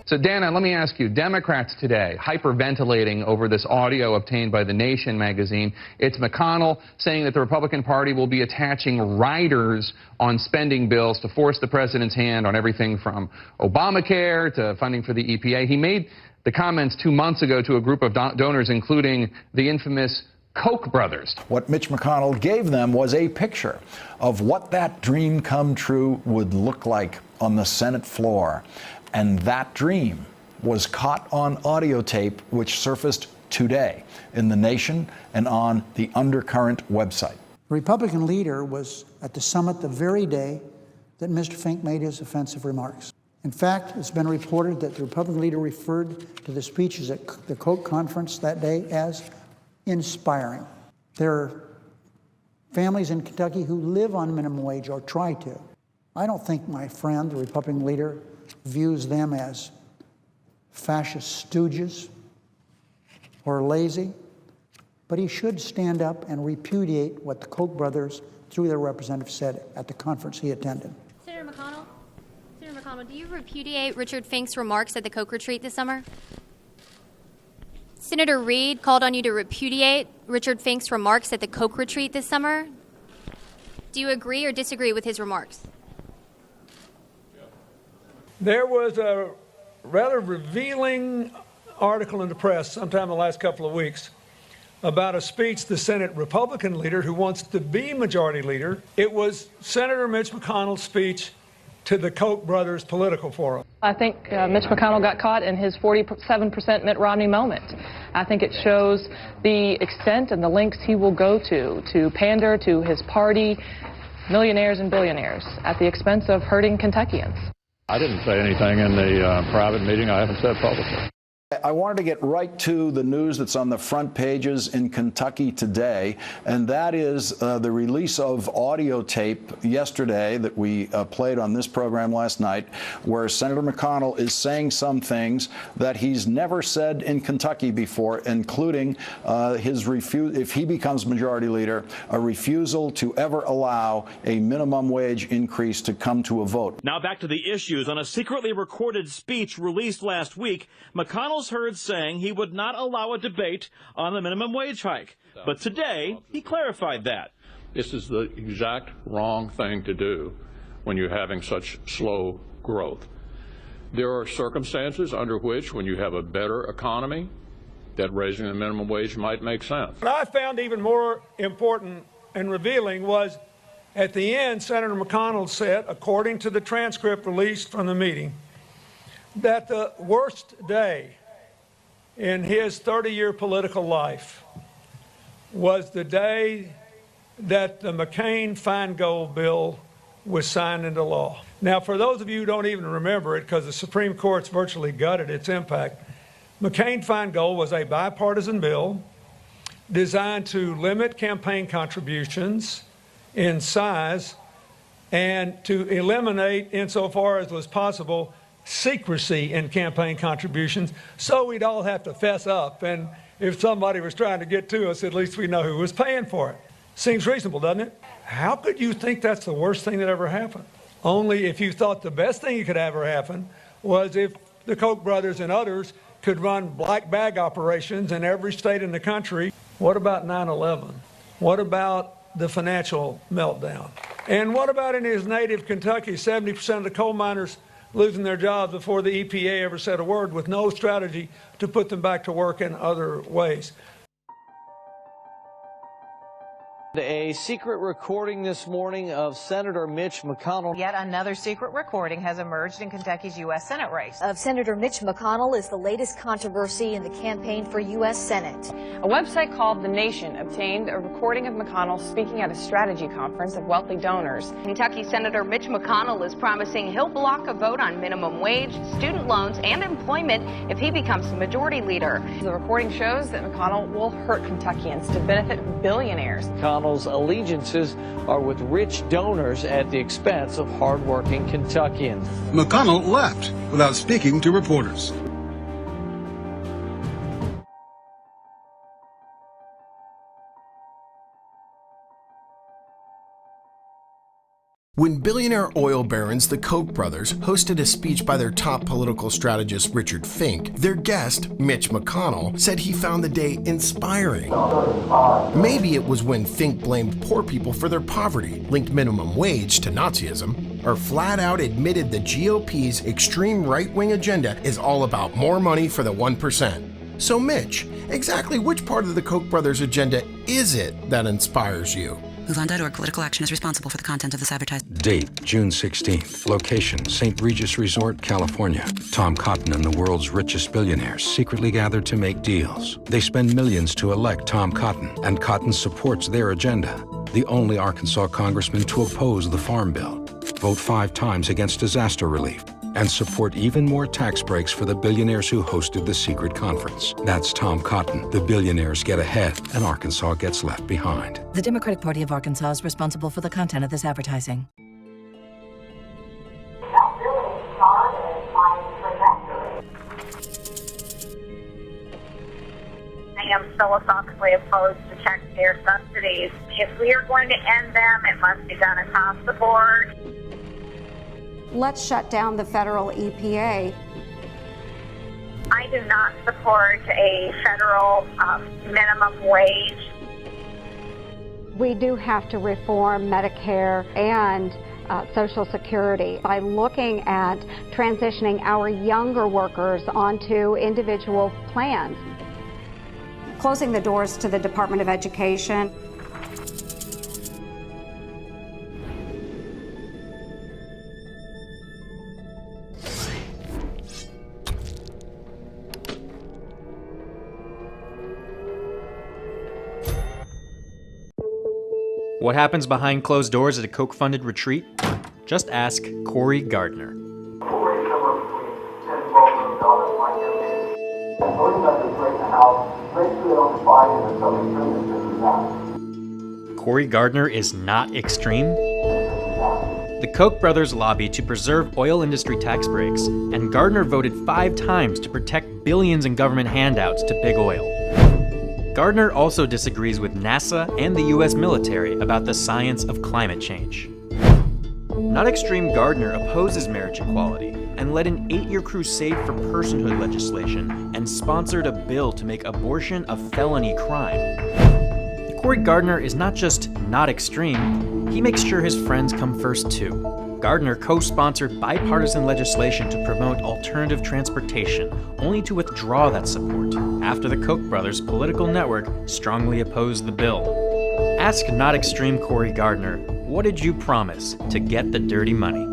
So, Dana, let me ask you, Democrats today hyperventilating over this audio obtained by The Nation magazine. It's McConnell saying that the Republican Party will be attaching riders on spending bills to force the president's hand on everything from Obamacare to funding for the EPA. He made the comments 2 months ago to a group of donors, including the infamous Koch brothers. What Mitch McConnell gave them was a picture of what that dream come true would look like on the Senate floor. And that dream was caught on audio tape, which surfaced today in The Nation and on the Undercurrent website. The Republican leader was at the summit the very day that Mr. Fink made his offensive remarks. In fact, it's been reported that the Republican leader referred to the speeches at the Koch conference that day as inspiring. There are families in Kentucky who live on minimum wage or try to. I don't think my friend, the Republican leader, views them as fascist stooges or lazy, but he should stand up and repudiate what the Koch brothers, through their representative, said at the conference he attended. Senator McConnell, do you repudiate Richard Fink's remarks at the Koch retreat this summer? Senator Reid called on you to repudiate Richard Fink's remarks at the Koch retreat this summer. Do you agree or disagree with his remarks? There was a rather revealing article in the press sometime in the last couple of weeks about a speech the Senate Republican leader who wants to be majority leader. It was Senator Mitch McConnell's speech to the Koch brothers political forum. I think Mitch McConnell got caught in his 47% Mitt Romney moment. I think it shows the extent and the lengths he will go to pander to his party, millionaires and billionaires, at the expense of hurting Kentuckians. I didn't say anything in the private meeting. I haven't said publicly. I wanted to get right to the news that's on the front pages in Kentucky today, and that is the release of audio tape yesterday that we played on this program last night, where Senator McConnell is saying some things that he's never said in Kentucky before, including his if he becomes majority leader, a refusal to ever allow a minimum wage increase to come to a vote. Now back to the issues. On a secretly recorded speech released last week, McConnell's heard saying he would not allow a debate on the minimum wage hike. But today, he clarified that. This is the exact wrong thing to do when you're having such slow growth. There are circumstances under which, when you have a better economy, that raising the minimum wage might make sense. What I found even more important and revealing was at the end, Senator McConnell said, according to the transcript released from the meeting, that the worst day in his 30-year political life was the day that the McCain-Feingold bill was signed into law. Now, for those of you who don't even remember it, because the Supreme Court's virtually gutted its impact, McCain-Feingold was a bipartisan bill designed to limit campaign contributions in size and to eliminate, insofar as was possible, secrecy in campaign contributions, so we'd all have to fess up, and if somebody was trying to get to us, at least we know who was paying for it. Seems reasonable, doesn't it? How could you think that's the worst thing that ever happened? Only if you thought the best thing that could ever happen was if the Koch brothers and others could run black bag operations in every state in the country. What about 9/11? What about the financial meltdown? And what about in his native Kentucky, 70% of the coal miners losing their jobs before the EPA ever said a word, with no strategy to put them back to work in other ways? A secret recording this morning of Senator Mitch McConnell. Yet another secret recording has emerged in Kentucky's U.S. Senate race. Of Senator Mitch McConnell is the latest controversy in the campaign for U.S. Senate. A website called The Nation obtained a recording of McConnell speaking at a strategy conference of wealthy donors. Kentucky Senator Mitch McConnell is promising he'll block a vote on minimum wage, student loans, and employment if he becomes the majority leader. The recording shows that McConnell will hurt Kentuckians to benefit billionaires. McConnell's allegiances are with rich donors at the expense of hardworking Kentuckians. McConnell left without speaking to reporters. When billionaire oil barons, the Koch brothers, hosted a speech by their top political strategist Richard Fink, their guest, Mitch McConnell, said he found the day inspiring. Maybe it was when Fink blamed poor people for their poverty, linked minimum wage to Nazism, or flat out admitted the GOP's extreme right-wing agenda is all about more money for the 1%. So Mitch, exactly which part of the Koch brothers' agenda is it that inspires you? MoveOn.org. Political action is responsible for the content of this advertisement. Date, June 16th. Location, St. Regis Resort, California. Tom Cotton and the world's richest billionaires secretly gathered to make deals. They spend millions to elect Tom Cotton, and Cotton supports their agenda. The only Arkansas congressman to oppose the Farm Bill. Vote 5 times against disaster relief. And support even more tax breaks for the billionaires who hosted the secret conference. That's Tom Cotton. The billionaires get ahead, and Arkansas gets left behind. The Democratic Party of Arkansas is responsible for the content of this advertising. I am philosophically opposed to taxpayer subsidies. If we are going to end them, it must be done across the board. Let's shut down the federal EPA. I do not support a federal minimum wage. We do have to reform Medicare and Social Security by looking at transitioning our younger workers onto individual plans. Closing the doors to the Department of Education. What happens behind closed doors at a Koch-funded retreat? Just ask Cory Gardner. Cory Gardner is not extreme? The Koch brothers lobbied to preserve oil industry tax breaks, and Gardner voted 5 times to protect billions in government handouts to big oil. Gardner also disagrees with NASA and the US military about the science of climate change. Not Extreme Gardner opposes marriage equality and led an 8-year crusade for personhood legislation and sponsored a bill to make abortion a felony crime. Cory Gardner is not just not extreme, he makes sure his friends come first too. Gardner co-sponsored bipartisan legislation to promote alternative transportation, only to withdraw that support after the Koch brothers' political network strongly opposed the bill. Ask not extreme Cory Gardner, what did you promise to get the dirty money?